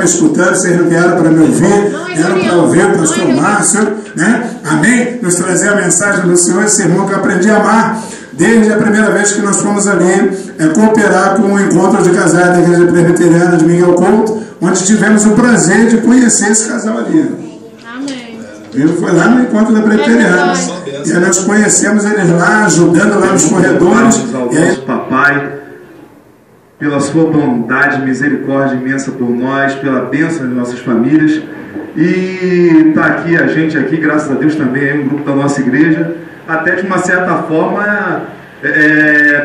me escutando, vocês não vieram para me ouvir, vieram para ouvir o pastor Márcio, né? Amém? Nos trazer a mensagem do Senhor, esse irmão que eu aprendi a amar desde a primeira vez que nós fomos ali cooperar com o encontro de casais da Igreja Presbiteriana de Miguel Couto, onde tivemos o prazer de conhecer esse casal ali. Foi lá no encontro da Presbiteriana. E aí nós conhecemos eles lá, ajudando lá nos corredores. Ao nosso papai, pela sua bondade, misericórdia imensa por nós, pela bênção de nossas famílias. E está aqui a gente aqui, graças a Deus também, um grupo da nossa igreja, até de uma certa forma,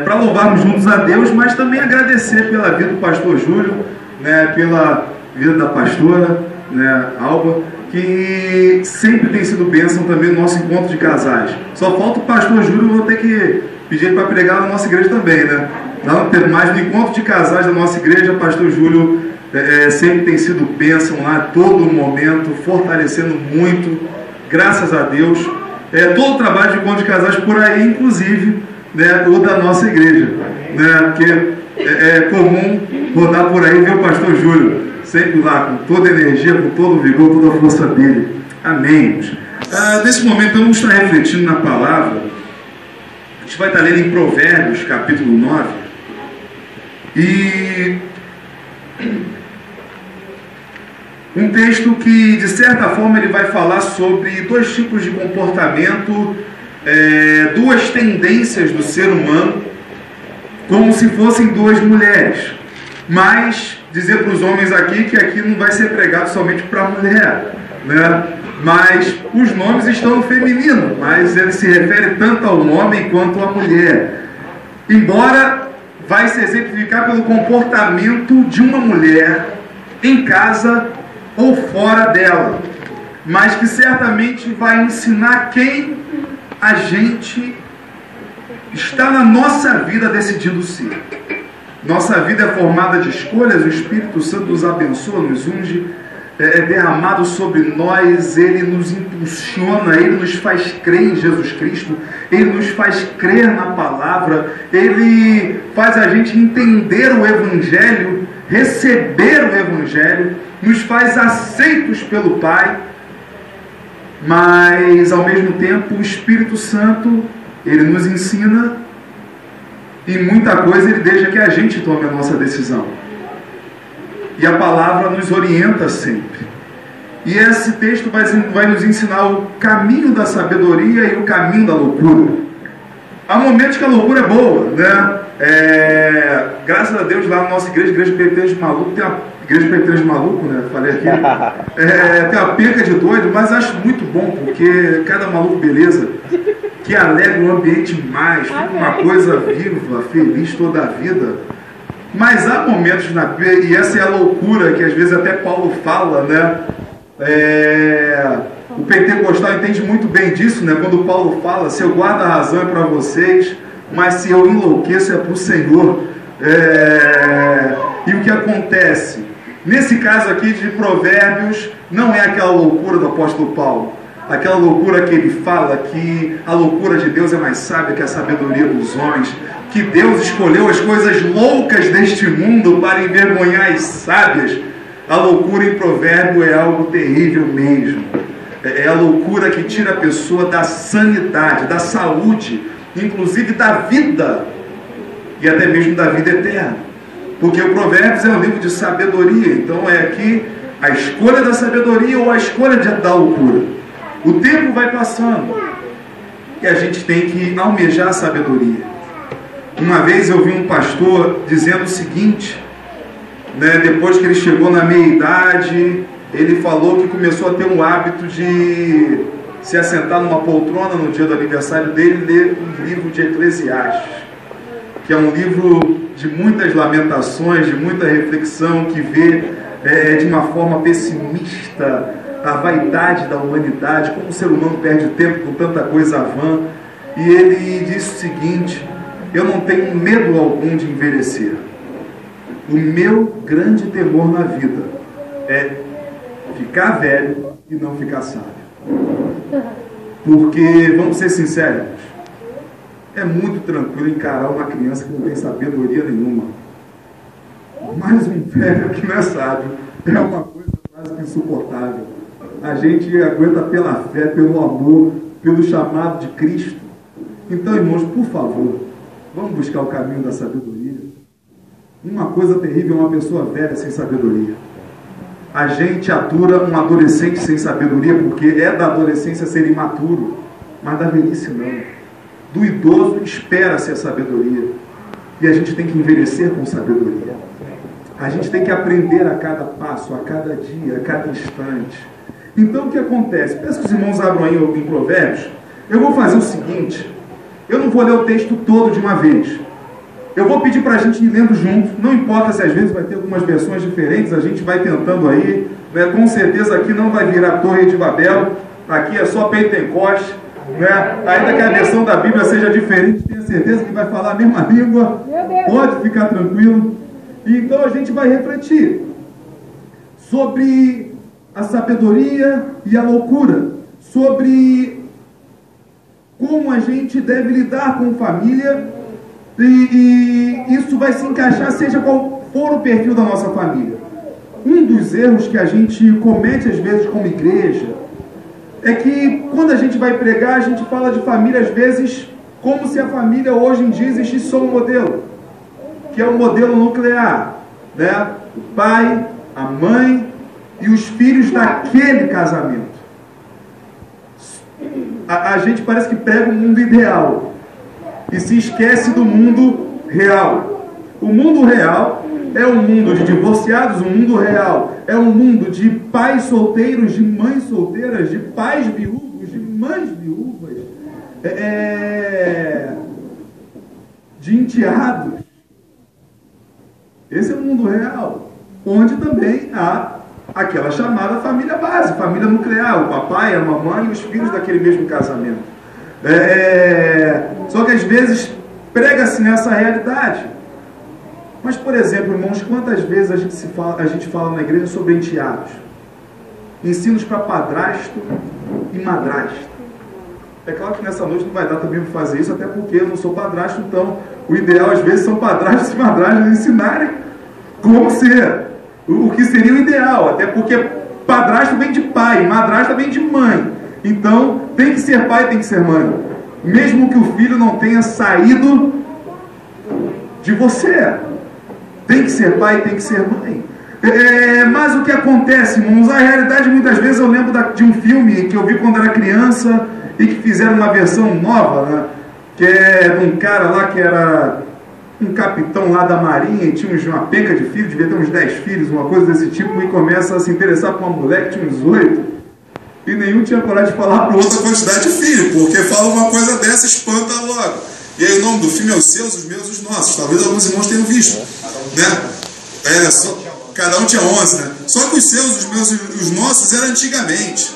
para louvarmos juntos a Deus, mas também agradecer pela vida do pastor Júlio, né, pela vida da pastora, né, Alba, que sempre tem sido bênção também no nosso encontro de casais. Só falta o pastor Júlio, vou ter que pedir para pregar na nossa igreja também, né? Mas no encontro de casais da nossa igreja, o pastor Júlio sempre tem sido bênção lá, todo momento, fortalecendo muito, graças a Deus. Todo o trabalho de encontro de casais por aí, inclusive, né, o da nossa igreja, né? Porque é comum rodar por aí e ver o pastor Júlio sempre lá, com toda a energia, com todo o vigor, toda a força dele. Amém. Nesse momento, vamos estar refletindo na palavra. A gente vai estar lendo em Provérbios, capítulo 9. E um texto que, de certa forma, ele vai falar sobre dois tipos de comportamento, duas tendências do ser humano, como se fossem duas mulheres. Mas dizer para os homens aqui que aqui não vai ser pregado somente para a mulher, né? Mas os nomes estão no feminino, mas ele se refere tanto ao homem quanto à mulher. Embora vai se exemplificar pelo comportamento de uma mulher em casa ou fora dela, mas que certamente vai ensinar quem a gente está na nossa vida decidindo ser. Nossa vida é formada de escolhas, o Espírito Santo nos abençoa, nos unge, é derramado sobre nós, Ele nos impulsiona, Ele nos faz crer em Jesus Cristo, Ele nos faz crer na palavra, Ele faz a gente entender o Evangelho, receber o Evangelho, nos faz aceitos pelo Pai, mas ao mesmo tempo o Espírito Santo, Ele nos ensina. E muita coisa Ele deixa que a gente tome a nossa decisão. E a palavra nos orienta sempre. E esse texto vai nos ensinar o caminho da sabedoria e o caminho da loucura. Há momentos que a loucura é boa, né? Graças a Deus, lá na nossa igreja Presbiteriana de Maluco, tem uma igreja Presbiteriana de Maluco, né? Falei aqui. Tem uma penca de doido, mas acho muito bom, porque cada maluco beleza, que alegra o ambiente mais, fica uma coisa viva, feliz toda a vida. Mas há momentos e essa é a loucura que às vezes até Paulo fala, né? O pentecostal entende muito bem disso, né? Quando Paulo fala, se eu guardo a razão é para vocês, mas se eu enlouqueço é para o Senhor. E o que acontece? Nesse caso aqui de Provérbios, não é aquela loucura do apóstolo Paulo. Aquela loucura que ele fala que a loucura de Deus é mais sábia que a sabedoria dos homens, que Deus escolheu as coisas loucas deste mundo para envergonhar as sábias. A loucura em provérbio é algo terrível mesmo. É a loucura que tira a pessoa da sanidade, da saúde, inclusive da vida, e até mesmo da vida eterna. Porque o Provérbios é um livro de sabedoria, então é aqui a escolha da sabedoria ou a escolha da loucura. O tempo vai passando e a gente tem que almejar a sabedoria. Uma vez eu vi um pastor dizendo o seguinte, né, depois que ele chegou na meia-idade, ele falou que começou a ter um hábito de se assentar numa poltrona no dia do aniversário dele e ler um livro de Eclesiastes, que é um livro de muitas lamentações, de muita reflexão, que vê de uma forma pessimista a vaidade da humanidade, como o ser humano perde tempo com tanta coisa vã. E ele disse o seguinte: eu não tenho medo algum de envelhecer. O meu grande temor na vida é ficar velho e não ficar sábio. Porque, vamos ser sinceros, é muito tranquilo encarar uma criança que não tem sabedoria nenhuma. Mas um velho que não é sábio é uma coisa quase que insuportável. A gente aguenta pela fé, pelo amor, pelo chamado de Cristo. Então, irmãos, por favor, vamos buscar o caminho da sabedoria. Uma coisa terrível é uma pessoa velha sem sabedoria. A gente atura um adolescente sem sabedoria, porque é da adolescência ser imaturo, mas da velhice não. Do idoso espera-se a sabedoria. E a gente tem que envelhecer com sabedoria. A gente tem que aprender a cada passo, a cada dia, a cada instante. Então o que acontece? Peço que os irmãos abram aí em Provérbios. Eu vou fazer o seguinte: eu não vou ler o texto todo de uma vez. Eu vou pedir para a gente ir lendo junto. Não importa se às vezes vai ter algumas versões diferentes, a gente vai tentando aí, né? Com certeza aqui não vai virar Torre de Babel. Aqui é só Pentecoste, né? Ainda que a versão da Bíblia seja diferente, tenha certeza que vai falar a mesma língua. Pode ficar tranquilo. Então a gente vai refletir sobre a sabedoria e a loucura, sobre como a gente deve lidar com família, e isso vai se encaixar seja qual for o perfil da nossa família. Um dos erros que a gente comete às vezes como igreja é que quando a gente vai pregar, a gente fala de família às vezes como se a família hoje em dia existisse só um modelo, que é o modelo nuclear, né? O pai, a mãe e os filhos daquele casamento. A gente parece que prega um mundo ideal e se esquece do mundo real. O mundo real é um mundo de divorciados, o mundo real é um mundo de pais solteiros, de mães solteiras, de pais viúvos, de mães viúvas, de enteados. Esse é o mundo real, onde também há aquela chamada família base, família nuclear, o papai, a mamãe e os filhos daquele mesmo casamento. Só que às vezes prega-se nessa realidade. Mas, por exemplo, irmãos, quantas vezes a gente fala na igreja sobre enteados? Ensinos para padrasto e madrasto. É claro que nessa noite não vai dar também para fazer isso, até porque eu não sou padrasto, então o ideal às vezes são padrastos e madrastas ensinarem como ser. O que seria o ideal, até porque padrasto vem de pai, madrasta vem de mãe. Então, tem que ser pai, tem que ser mãe. Mesmo que o filho não tenha saído de você. Tem que ser pai, tem que ser mãe. Mas o que acontece, irmãos? A realidade, muitas vezes, eu lembro de um filme que eu vi quando era criança e que fizeram uma versão nova, né? Que é de um cara lá que era um capitão lá da marinha e tinha uma penca de filhos, devia ter uns 10 filhos, uma coisa desse tipo, e começa a se interessar por uma mulher que tinha uns 8, e nenhum tinha coragem de falar para o outro a quantidade de filhos, porque fala uma coisa dessa, espanta logo. E aí o nome do filme é Os Seus, Os Meus, Os Nossos. Talvez alguns irmãos tenham visto, né? Cada um tinha 11, né? Só que os seus, os meus e os nossos era antigamente.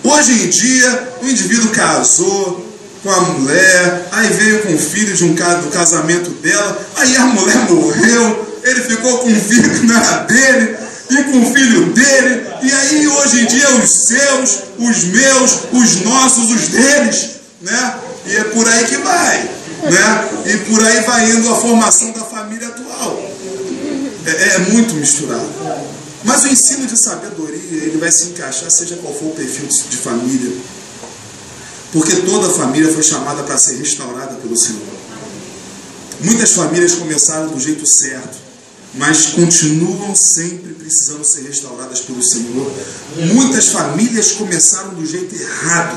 Hoje em dia, o indivíduo casou com a mulher, aí veio com o filho do casamento dela, aí a mulher morreu, ele ficou com um filho que não era dele, e com o filho dele, e aí hoje em dia os seus, os meus, os nossos, os deles, né? E é por aí que vai, né? E por aí vai indo a formação da família atual. É muito misturado. Mas o ensino de sabedoria, ele vai se encaixar, seja qual for o perfil de família. Porque toda família foi chamada para ser restaurada pelo Senhor. Muitas famílias começaram do jeito certo, mas continuam sempre precisando ser restauradas pelo Senhor. Muitas famílias começaram do jeito errado,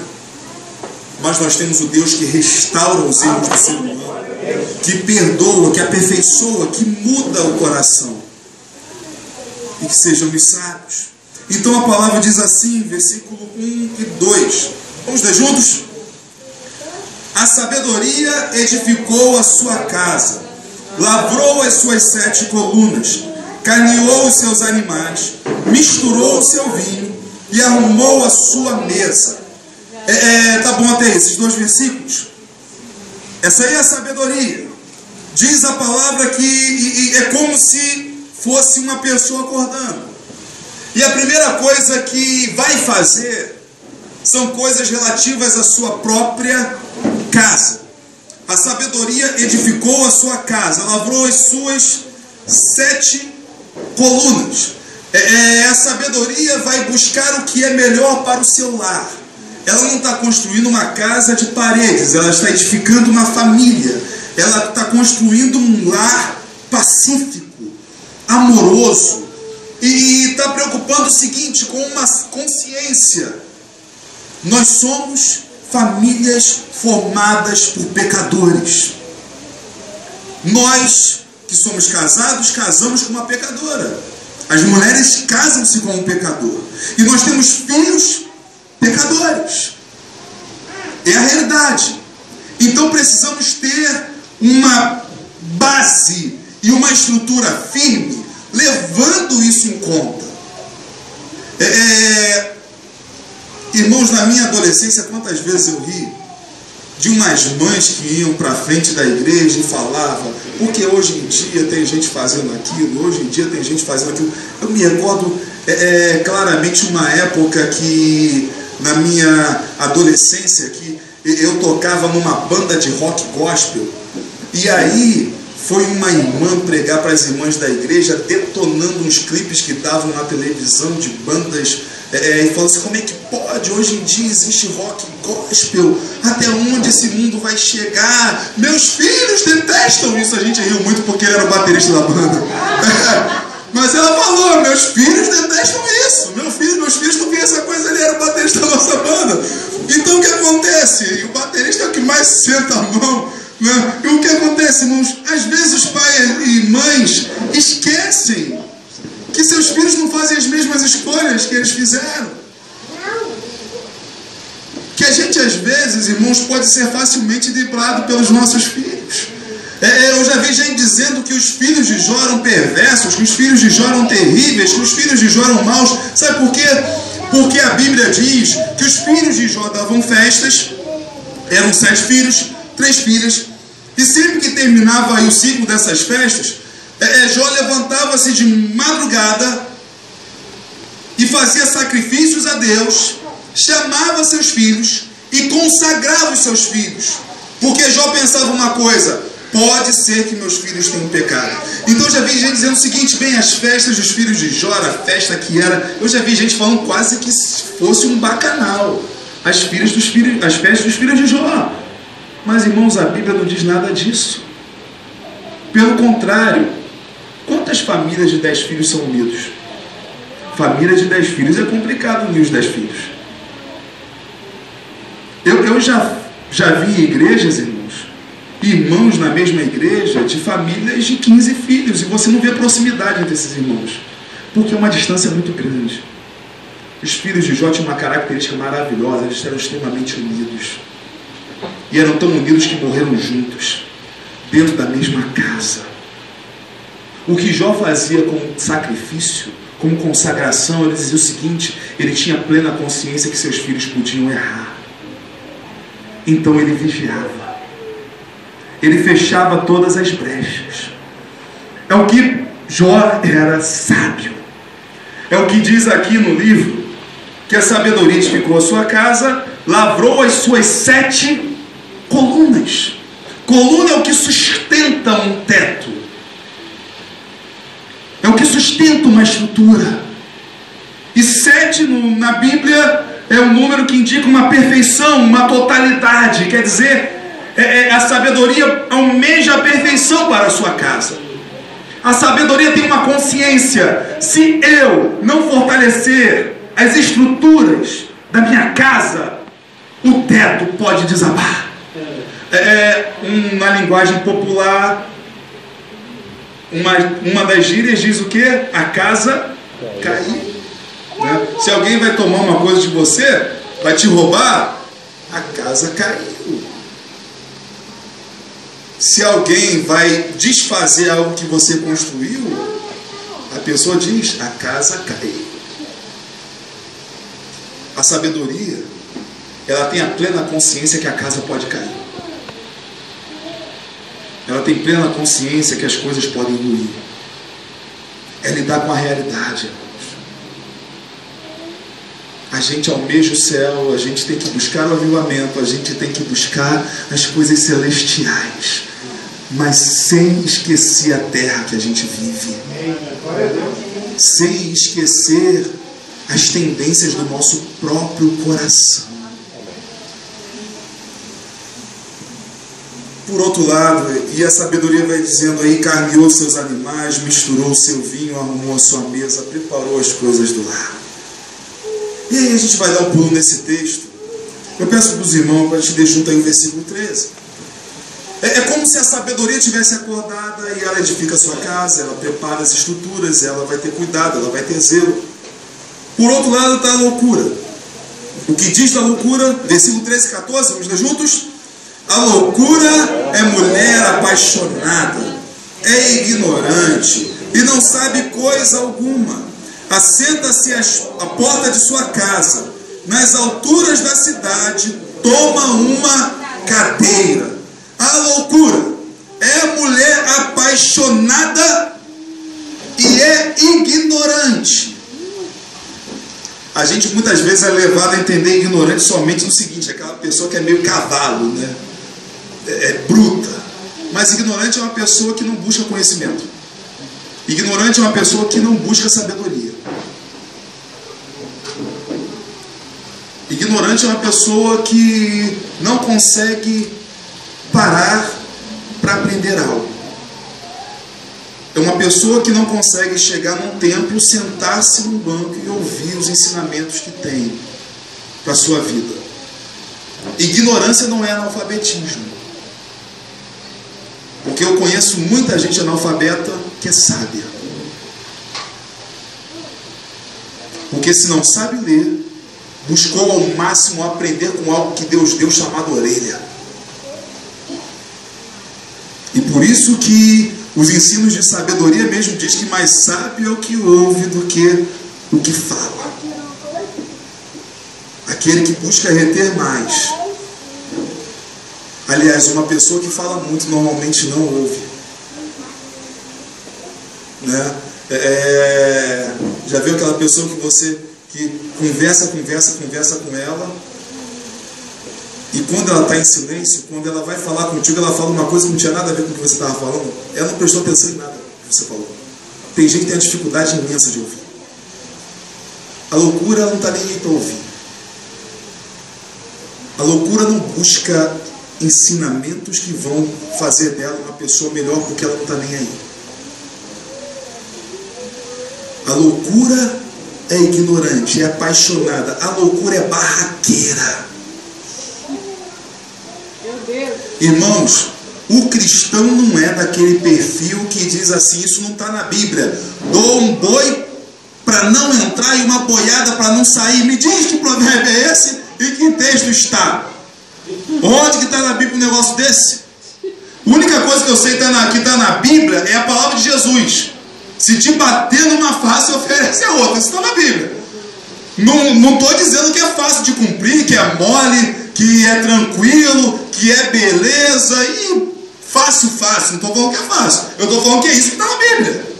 mas nós temos o Deus que restaura os erros do ser humano, que perdoa, que aperfeiçoa, que muda o coração. E que sejamos sábios. Então a palavra diz assim, versículo 1 e 2. Vamos ler juntos? A sabedoria edificou a sua casa, lavrou as suas 7 colunas, carneou os seus animais, misturou o seu vinho e arrumou a sua mesa. Tá bom até esses 2 versículos? Essa aí é a sabedoria. Diz a palavra que é como se fosse uma pessoa acordando. E a primeira coisa que vai fazer são coisas relativas à sua própria casa. A sabedoria edificou a sua casa, lavrou as suas 7 colunas. A sabedoria vai buscar o que é melhor para o seu lar. Ela não está construindo uma casa de paredes, ela está edificando uma família. Ela está construindo um lar pacífico, amoroso. E está preocupando o seguinte, com uma consciência. Nós somos famílias formadas por pecadores. Nós que somos casados, casamos com uma pecadora. As mulheres casam-se com um pecador. E nós temos filhos pecadores. É a realidade. Então precisamos ter uma base e uma estrutura firme, levando isso em conta. Irmãos, na minha adolescência, quantas vezes eu ri de umas mães que iam para frente da igreja e falavam, porque hoje em dia tem gente fazendo aquilo, hoje em dia tem gente fazendo aquilo. Eu me recordo claramente uma época que, na minha adolescência, que eu tocava numa banda de rock gospel, e aí foi uma irmã pregar para as irmãs da igreja, detonando uns clipes que davam na televisão de bandas, e falou assim, como é que pode? Hoje em dia existe rock gospel, até onde esse mundo vai chegar? Meus filhos detestam isso. A gente riu muito porque ele era o baterista da banda. Mas ela falou, meus filhos detestam isso. Meus filhos não viam essa coisa, ele era o baterista da nossa banda. Então o que acontece? E o baterista é o que mais senta a mão. Né? E o que acontece, irmãos? Às vezes os pais e mães esquecem que seus filhos não fazem as mesmas escolhas que eles fizeram. Que a gente, às vezes, irmãos, pode ser facilmente driblado pelos nossos filhos. Eu já vi gente dizendo que os filhos de Jó eram perversos, que os filhos de Jó eram terríveis, que os filhos de Jó eram maus. Sabe por quê? Porque a Bíblia diz que os filhos de Jó davam festas, eram 7 filhos, 3 filhas, e sempre que terminava aí o ciclo dessas festas, Jó levantava-se de madrugada e fazia sacrifícios a Deus, chamava seus filhos e consagrava os seus filhos, porque Jó pensava uma coisa, pode ser que meus filhos tenham pecado. Então eu já vi gente dizendo o seguinte, bem, as festas dos filhos de Jó, a festa que era, eu já vi gente falando quase que fosse um bacanal, as festas dos filhos de Jó. Mas irmãos, a Bíblia não diz nada disso. Pelo contrário, quantas famílias de 10 filhos são unidos? Família de 10 filhos é complicado unir os 10 filhos. Eu já vi igrejas, irmãos na mesma igreja, de famílias de 15 filhos, e você não vê proximidade entre esses irmãos, porque é uma distância muito grande. Os filhos de Jó tinham uma característica maravilhosa, eles eram extremamente unidos, e eram tão unidos que morreram juntos, dentro da mesma casa. O que Jó fazia como sacrifício, como consagração, ele dizia o seguinte, ele tinha plena consciência que seus filhos podiam errar. Então ele vigiava. Ele fechava todas as brechas. É o que Jó era sábio. É o que diz aqui no livro, que a sabedoria edificou a sua casa, lavrou as suas 7 colunas. Coluna é o que sustenta um teto. É o que sustenta uma estrutura. E 7 na Bíblia é um número que indica uma perfeição, uma totalidade. Quer dizer, a sabedoria almeja a perfeição para a sua casa. A sabedoria tem uma consciência. Se eu não fortalecer as estruturas da minha casa, o teto pode desabar. Na linguagem popular, uma das gírias diz o que? A casa caiu. Né? Se alguém vai tomar uma coisa de você, vai te roubar, a casa caiu. Se alguém vai desfazer algo que você construiu, a pessoa diz, a casa caiu. A sabedoria, ela tem a plena consciência que a casa pode cair. Ela tem plena consciência que as coisas podem ruir. É lidar com a realidade, irmãos. A gente almeja o céu, a gente tem que buscar o avivamento, a gente tem que buscar as coisas celestiais. mas sem esquecer a terra que a gente vive, sem esquecer as tendências do nosso próprio coração. Por outro lado, e a sabedoria vai dizendo aí, carneou seus animais, misturou o seu vinho, arrumou a sua mesa, preparou as coisas do lar. E aí a gente vai dar um pulo nesse texto. Eu peço para os irmãos para a gente ler junto aí o versículo 13. É como se a sabedoria tivesse acordada e ela edifica a sua casa, ela prepara as estruturas, ela vai ter cuidado, ela vai ter zelo. Por outro lado está a loucura. O que diz da loucura? Versículo 13 e 14, vamos ler juntos? A loucura é mulher apaixonada, é ignorante e não sabe coisa alguma. Assenta-se à porta de sua casa, nas alturas da cidade, toma uma cadeira. A loucura é mulher apaixonada e é ignorante. A gente muitas vezes é levado a entender ignorante somente no seguinte: aquela pessoa que é meio cavalo, né? É bruta. Mas ignorante é uma pessoa que não busca conhecimento. Ignorante é uma pessoa que não busca sabedoria. Ignorante é uma pessoa que não consegue parar para aprender algo. É uma pessoa que não consegue chegar num templo, sentar-se num banco e ouvir os ensinamentos que tem para a sua vida. Ignorância não é analfabetismo. Porque eu conheço muita gente analfabeta que é sábia. Porque se não sabe ler, buscou ao máximo aprender com algo que Deus deu chamado orelha. E por isso que os ensinos de sabedoria mesmo diz que mais sábio é o que ouve do que o que fala. Aquele que busca reter mais. Aliás, uma pessoa que fala muito normalmente não ouve. Né? Já viu aquela pessoa que conversa com ela, e quando ela está em silêncio, quando ela vai falar contigo, ela fala uma coisa que não tinha nada a ver com o que você estava falando, ela não prestou atenção em nada que você falou. Tem gente que tem uma dificuldade imensa de ouvir. A loucura, ela não está nem aí para ouvir. A loucura não busca ensinamentos que vão fazer dela uma pessoa melhor, porque ela não está nem aí. A loucura é ignorante, é apaixonada. A loucura é barraqueira. Irmãos, o cristão não é daquele perfil que diz assim: isso não está na Bíblia, dou um boi para não entrar e uma boiada para não sair. Me diz que provérbio é esse e que texto está. Onde que está na Bíblia um negócio desse? A única coisa que eu sei que está na Bíblia é a palavra de Jesus. Se te bater numa face, oferece a outra. Isso está na Bíblia. Não estou dizendo que é fácil de cumprir, que é mole, que é tranquilo, que é beleza e fácil. Não estou falando que é fácil. Eu estou falando que é isso que está na Bíblia.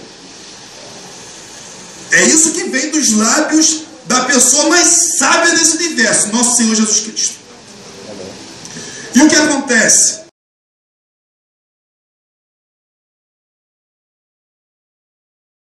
É isso que vem dos lábios da pessoa mais sábia desse universo, nosso Senhor Jesus Cristo. E o que acontece?